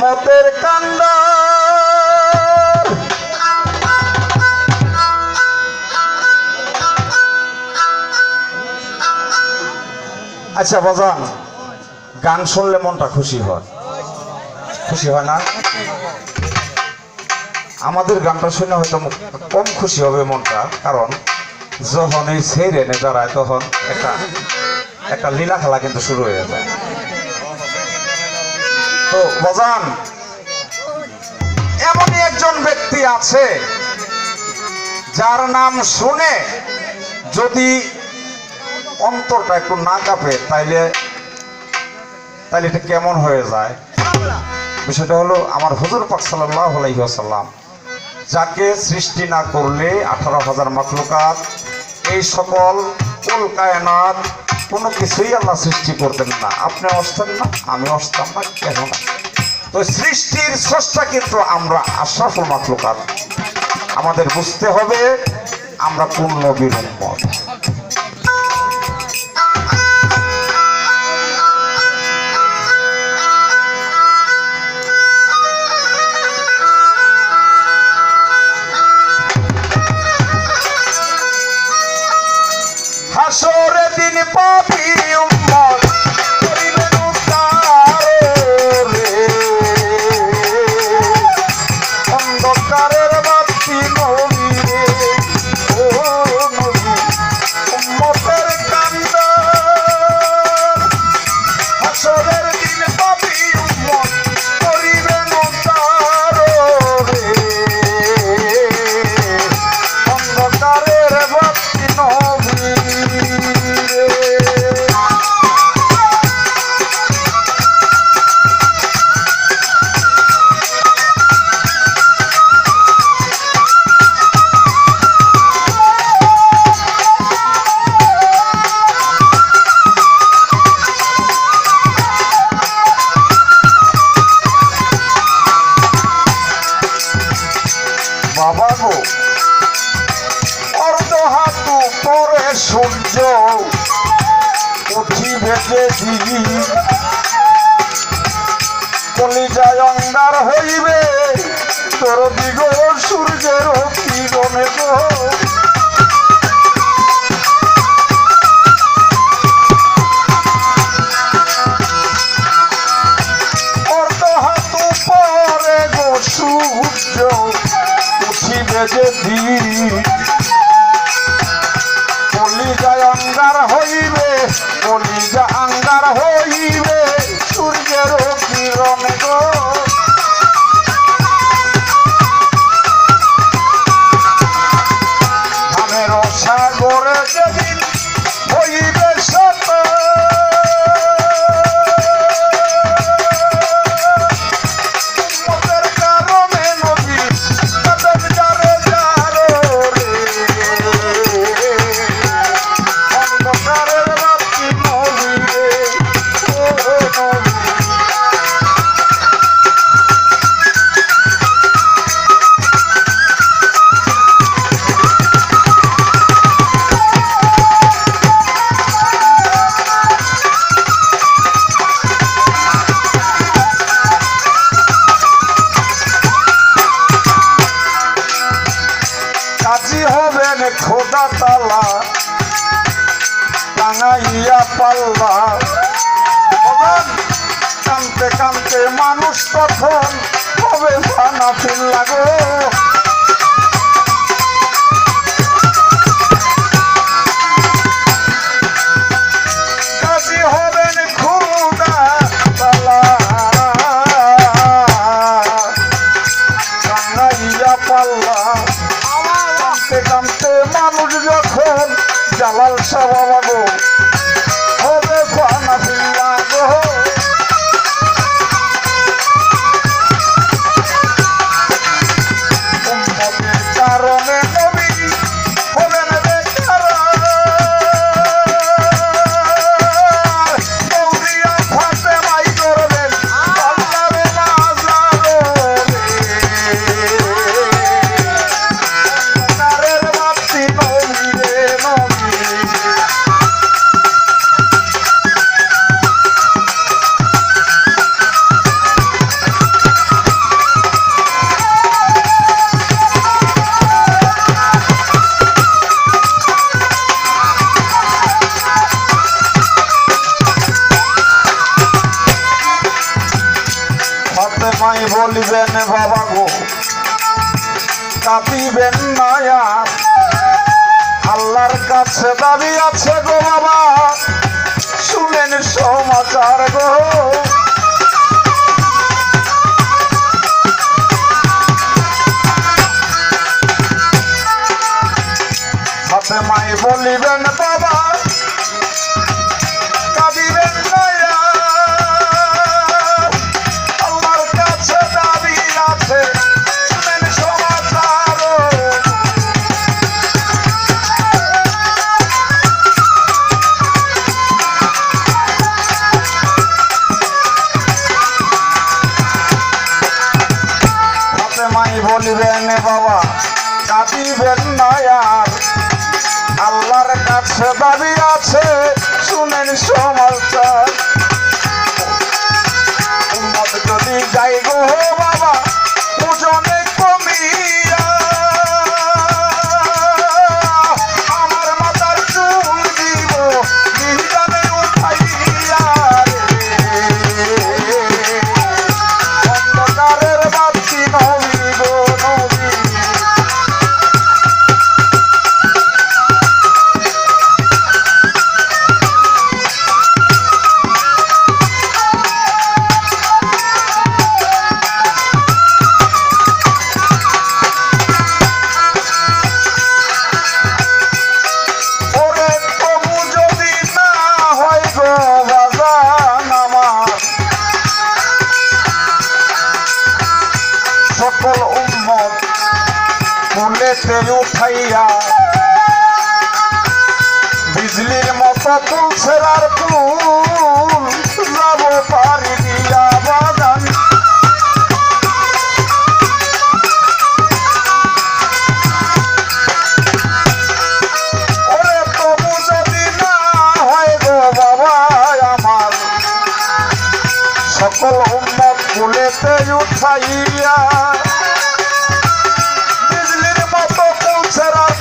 উম্মতের কান্ড। আচ্ছা বাজান, গান শুনলে মনটা খুশি হয়, খুশি হয় না? আমাদের গানটা শুনে হয়তো কম খুশি হবে মনটা, কারণ যখন এই সেই রেনে দাঁড়ায় তখন একটা লীলা খেলা কিন্তু শুরু হয়ে যায়। তো বাজান, এমনই একজন ব্যক্তি আছে যার নাম শুনে যদি অন্তরটা একটু না কাঁপে তাইলে এটা কেমন হয়ে যায়। বিষয়টা হলো আমার হুজুর পাক সাল্লাল্লাহু আলাইহি ওয়াসাল্লাম, যাকে সৃষ্টি না করলে 18,000 মাখলুকাত, এই সকল কুল কায়নাত কোনো কিছুই আল্লাহ সৃষ্টি করতেন না। আপনি আসতেন না, আমি আসতাম না, কেন না? তো সৃষ্টির স্রষ্টা কিন্তু আমরা, আশরাফুল মাখলুকাত। আমাদের বুঝতে হবে আমরা কোন নবীর উম্মত। হাসরে দিন পাবি উম্মত করিবেন উদ্ধার রে, অন্ধকারের বাতি নবী রে, ও নবী উম্মতের কান্ড। হাসরের দিন পাবি উম্মত করিবেন উদ্ধার রে, অন্ধকারের বাতি নবী। বাবা গো, অর্ধ হাতু পরে সূর্য উঠিবে যেদিন, কলিজায় অঙ্গার হইবে তোর দিগ সূর্যের কিরণে গো। অর্ধ হাতু পরে গো সূর্য উঠিবে যেদিন, কলিজায় অঙ্গার হইবে, কলিজা অঙ্গার হইবে সূর্যের কিরণে গো। ধানের সাগরে যেদিন হইবে শত, উম্মতের কারণে নবী কাঁদেন যারে যারে রে, অন্ধকারের বাতি নবী রে, ও নবী। কাজী হবেন খোদা তালা টাঙাইয়া পাল্লা, কানতে কানতে মানুষ তখন হবে ফানা ফিল্লা গো। কাজী হবেন খোদা তালা টাঙাইয়া পাল্লা, কানতে কানতে মানুষ যখন জালাল শাহ বাবা গো হবে ফানা ফিল্লা গো। উম্মতের কারণে নবী হলেন বেকার, মৌরিয়া ফাতেমাই করবেন আল্লাহরে মাজার রে, অন্ধকারের বাতি নবী রে, নবী। বলিবেন বাবা গো কাঁদিবেন না আর আল্লাহর কাছে দাবি আছে গো বাবা শুনেন সমাচার গো ফাতেমাই বলিবেন বাবা কাঁদিবেন না আল্লাহর কাছে দাবি আছে শুনেন সমাচার ফাতেমাই বলিবেন বাবা কাঁদিবেন না আর আল্লাহর কাছে দাবি আছে শুনেন সমাচার উম্মত যদি যাই গো বাবা ওজনে কমিয়া আমার মাথার চুল দিব মিজানে উঠাইয়া অন্ধকারের বাতি নবী গো নবী সকল উম্মত ফুলেতে উঠাইয়া বিজলির মতো তুলছে আর ফুল যাব পারি দিয়া বাগান ওরে তবু যদি না হয় গো বাবা আমার সকল উম্মত ফুলেতে উঠাইয়া বিজলির মতো পৌঁছের আর